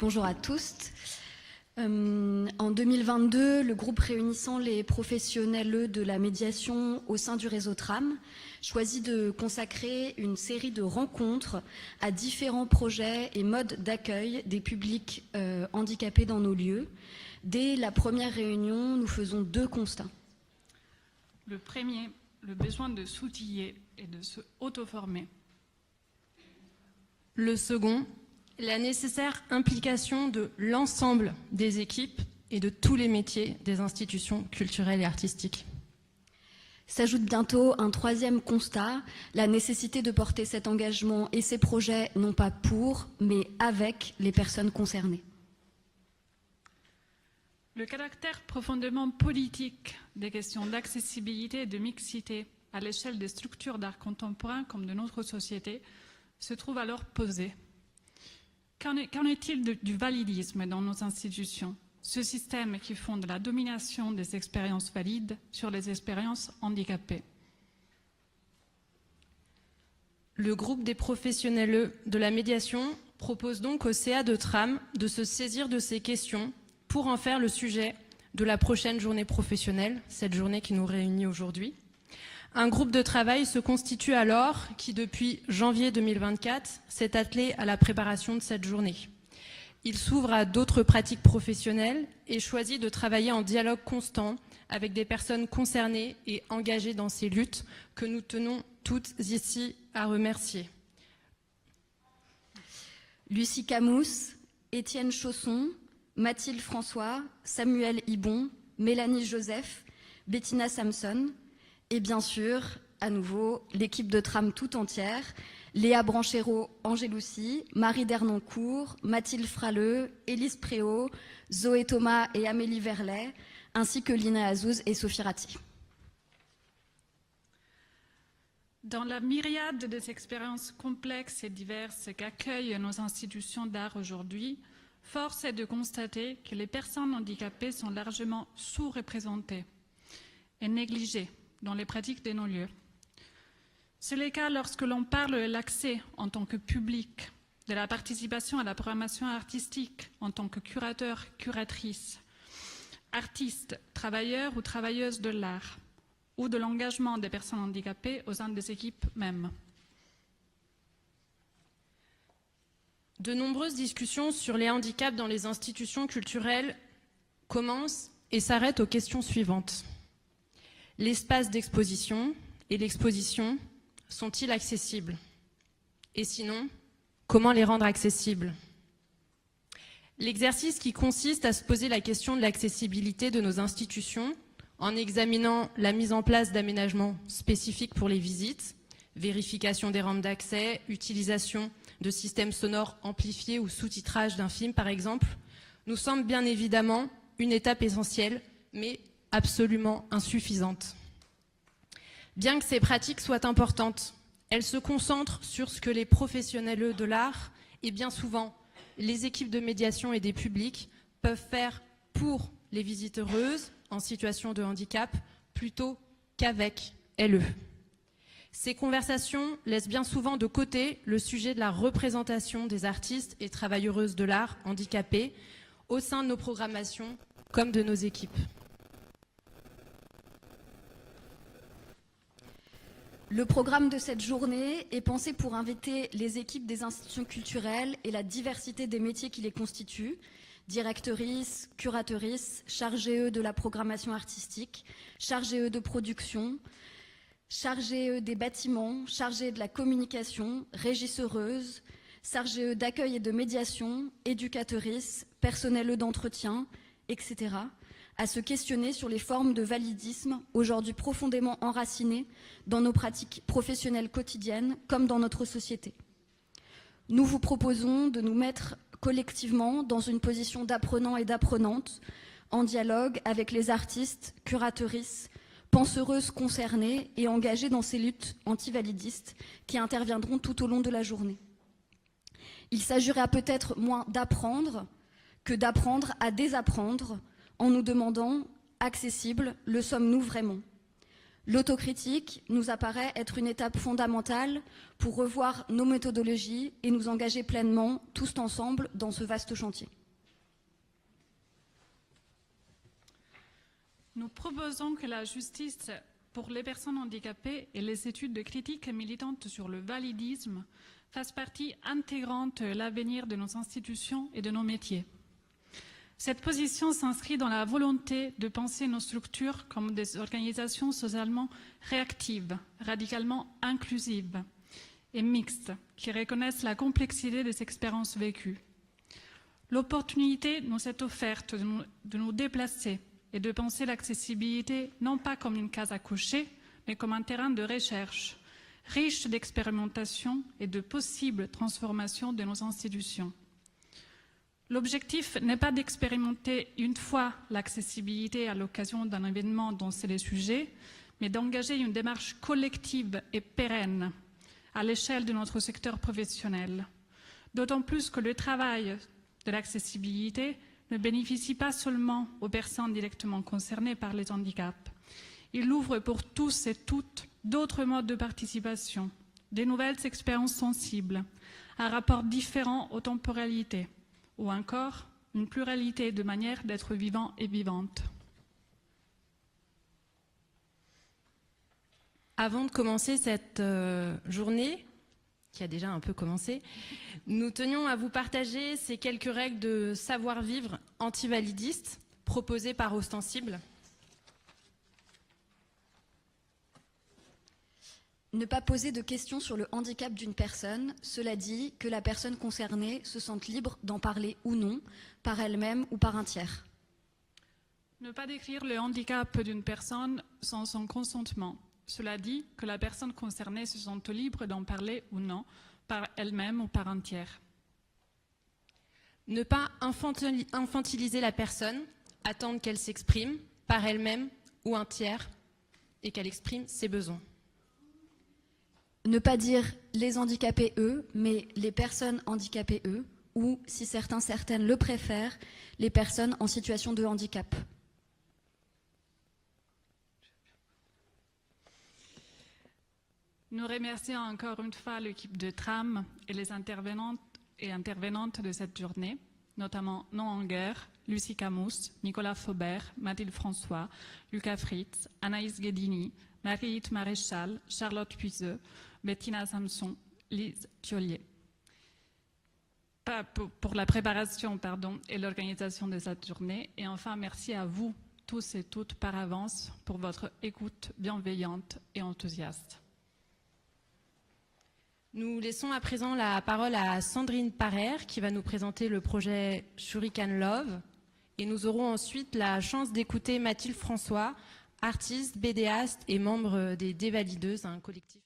Bonjour à tous. En 2022, le groupe réunissant les professionnels de la médiation au sein du réseau TRAM choisit de consacrer une série de rencontres à différents projets et modes d'accueil des publics handicapés dans nos lieux. Dès la première réunion, nous faisons deux constats. Le premier, le besoin de s'outiller et de se auto-former. Le second, la nécessaire implication de l'ensemble des équipes et de tous les métiers des institutions culturelles et artistiques. S'ajoute bientôt un troisième constat, la nécessité de porter cet engagement et ces projets non pas pour, mais avec les personnes concernées. Le caractère profondément politique des questions d'accessibilité et de mixité à l'échelle des structures d'art contemporain comme de notre société se trouve alors posé. Qu'en est-il du validisme dans nos institutions, ce système qui fonde la domination des expériences valides sur les expériences handicapées? Le groupe des professionnels de la médiation propose donc au CA de TRAM de se saisir de ces questions pour en faire le sujet de la prochaine journée professionnelle, cette journée qui nous réunit aujourd'hui. Un groupe de travail se constitue alors qui, depuis janvier 2024, s'est attelé à la préparation de cette journée. Il s'ouvre à d'autres pratiques professionnelles et choisit de travailler en dialogue constant avec des personnes concernées et engagées dans ces luttes que nous tenons toutes ici à remercier. Lucie Camous, Étienne Chausson, Mathilde François, Samuel Ibon, Mélanie Joseph, Bettina Samson, et bien sûr, à nouveau, l'équipe de TRAM tout entière, Léa Branchero-Angeloussi, Marie Dernancourt, Mathilde Fraleux, Élise Préau, Zoé Thomas et Amélie Verlet, ainsi que Lina Azouz et Sophie Ratti. Dans la myriade des expériences complexes et diverses qu'accueillent nos institutions d'art aujourd'hui, force est de constater que les personnes handicapées sont largement sous-représentées et négligées dans les pratiques de nos lieux. C'est le cas lorsque l'on parle de l'accès en tant que public, de la participation à la programmation artistique en tant que curateur, curatrice, artiste, travailleur ou travailleuse de l'art, ou de l'engagement des personnes handicapées au sein des équipes mêmes. De nombreuses discussions sur les handicaps dans les institutions culturelles commencent et s'arrêtent aux questions suivantes. L'espace d'exposition et l'exposition sont-ils accessibles? Et sinon, comment les rendre accessibles? L'exercice qui consiste à se poser la question de l'accessibilité de nos institutions en examinant la mise en place d'aménagements spécifiques pour les visites, vérification des rampes d'accès, utilisation de systèmes sonores amplifiés ou sous-titrage d'un film par exemple, nous semble bien évidemment une étape essentielle, mais absolument insuffisante. Bien que ces pratiques soient importantes, elles se concentrent sur ce que les professionnels de l'art et bien souvent les équipes de médiation et des publics peuvent faire pour les visiteuses en situation de handicap plutôt qu'avec elles. Ces conversations laissent bien souvent de côté le sujet de la représentation des artistes et travailleuses de l'art handicapés au sein de nos programmations comme de nos équipes. Le programme de cette journée est pensé pour inviter les équipes des institutions culturelles et la diversité des métiers qui les constituent, directrices, curatrices, chargées de la programmation artistique, chargées de production, chargées des bâtiments, chargées de la communication, régisseuses, chargées d'accueil et de médiation, éducatrices, personnel d'entretien, etc., à se questionner sur les formes de validisme aujourd'hui profondément enracinées dans nos pratiques professionnelles quotidiennes comme dans notre société. Nous vous proposons de nous mettre collectivement dans une position d'apprenants et d'apprenantes en dialogue avec les artistes, curatrices, penseuses concernées et engagées dans ces luttes antivalidistes qui interviendront tout au long de la journée. Il s'agira peut-être moins d'apprendre que d'apprendre à désapprendre en nous demandant, accessible, le sommes-nous vraiment? L'autocritique nous apparaît être une étape fondamentale pour revoir nos méthodologies et nous engager pleinement, tous ensemble, dans ce vaste chantier. Nous proposons que la justice pour les personnes handicapées et les études de critique militante sur le validisme fassent partie intégrante de l'avenir de nos institutions et de nos métiers. Cette position s'inscrit dans la volonté de penser nos structures comme des organisations socialement réactives, radicalement inclusives et mixtes, qui reconnaissent la complexité des expériences vécues. L'opportunité nous est offerte de nous déplacer et de penser l'accessibilité non pas comme une case à cocher, mais comme un terrain de recherche, riche d'expérimentation et de possibles transformations de nos institutions. L'objectif n'est pas d'expérimenter une fois l'accessibilité à l'occasion d'un événement dont c'est le sujet, mais d'engager une démarche collective et pérenne à l'échelle de notre secteur professionnel. D'autant plus que le travail de l'accessibilité ne bénéficie pas seulement aux personnes directement concernées par les handicaps. Il ouvre pour tous et toutes d'autres modes de participation, des nouvelles expériences sensibles, un rapport différent aux temporalités, ou encore une pluralité de manières d'être vivant et vivante. Avant de commencer cette journée, qui a déjà un peu commencé, nous tenions à vous partager ces quelques règles de savoir-vivre antivalidistes proposées par Ostensible. Ne pas poser de questions sur le handicap d'une personne, cela dit que la personne concernée se sente libre d'en parler ou non, par elle-même ou par un tiers. Ne pas décrire le handicap d'une personne sans son consentement. Cela dit que la personne concernée se sente libre d'en parler ou non, par elle-même ou par un tiers. Ne pas infantiliser la personne, attendre qu'elle s'exprime par elle-même ou un tiers et qu'elle exprime ses besoins. Ne pas dire les handicapés eux, mais les personnes handicapées eux, ou, si certaines le préfèrent, les personnes en situation de handicap. Nous remercions encore une fois l'équipe de Tram et les intervenantes de cette journée, notamment Non Anger, Lucie Camus, Nicolas Faubert, Mathilde François, Lucas Fritz, Anaïs Guedini, Marie-Hite Maréchal, Charlotte Puiseux, Bettina Samson, Lise Thiollier. Pour la préparation et l'organisation de cette journée. Et enfin, merci à vous tous et toutes par avance pour votre écoute bienveillante et enthousiaste. Nous laissons à présent la parole à Sandrine Parer qui va nous présenter le projet Shuriken Love. Et nous aurons ensuite la chance d'écouter Mathilde François, artiste, bédéaste et membre des Dévalideuses, un collectif.